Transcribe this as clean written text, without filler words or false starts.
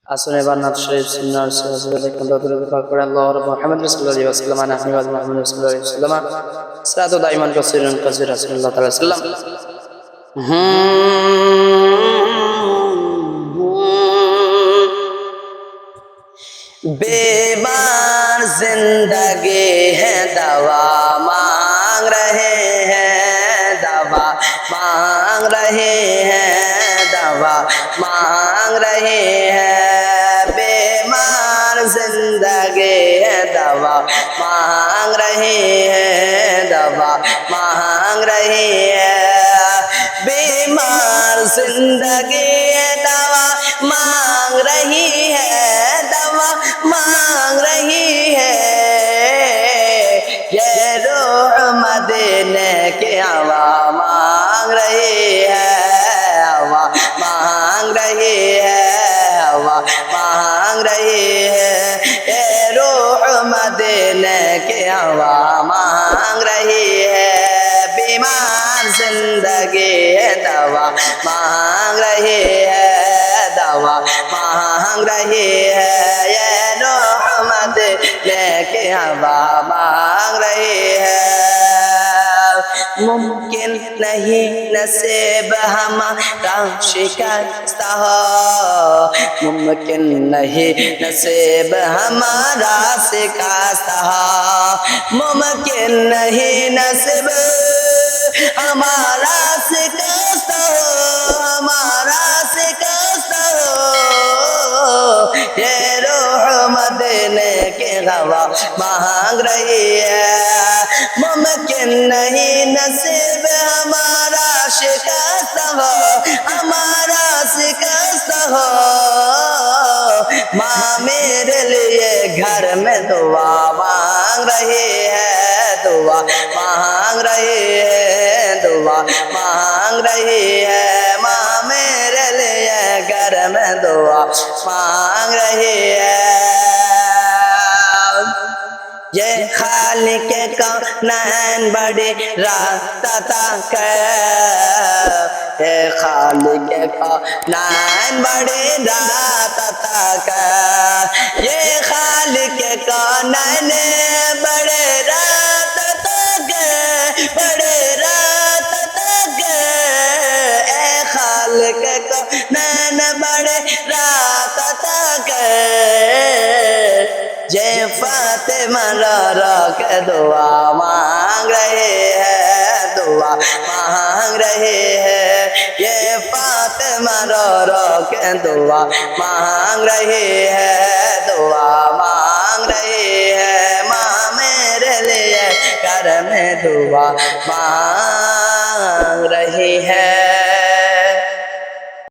আসনে বান্নাত শরীফ সুন্নাহ সাহাবায়ে কেরাম পাক করে আল্লাহ রাব্বুল মুহাম্মদ সাল্লাল্লাহু আলাইহি ওয়াসাল্লাম আনা আহমি ওয়া মুহাম্মদ সাল্লাল্লাহু আলাইহি ওয়াসাল্লাম সালাতু দাইমান কাসিরান কাসির রাসূলুল্লাহ তাআলা সাল্লাম बेमार जिंदगी है दवा मांग रहे हैं दवा मांग रहे हैं दवा मांग रहे हैं बेमार जिंदगी है दवा मांग रहे हैं दवा मांग रहे हैं बीमार जिंदगी है दवा मांग रही है दवा मांग रही है ये रूह मदीने की हवा मांग रही है हवा मांग रही है हवा मांग रही है ये रूह मदीने की हवा मांग रही है बीमार जिंदगी है दवा मांग रही है दवा मांग रही है ये रहमत लेके हवा मांग रही है मुमकिन नहीं नसीब हमारा शिकस्त हो मुमकिन नहीं नसीब हमारा शिकस्त हो मुमकिन नहीं नसीब हमारा शिकस्त हो हमारा शिकस्त हो ये रूह मदीने की हवा मांग रही है मुमकिन नहीं नसीब हमारा शिकस्त हो हमारा शिकस्त हो माँ मेरे लिए घर में दुआ मांग रही है दुआ मांग रही है दुआ मांग रही है माँ मेरे लिए घर में दुआ मांग रही है ये खालिक का नैन बड़ी रात तक ये खालिक का नैन बड़ी रात तक ये खालिक का नैन बड़े रात तक बड़े रात तक ए खालिक का नैन बड़े रात तक जय फातिमा रो के दुआ मांग रहे हैं दुआ मांग रहे हैं ये फातिमा रो के दुआ मांग रहे हैं दुआ मांग रहे हैं माँ मेरे लिए घर में दुआ मांग रही है।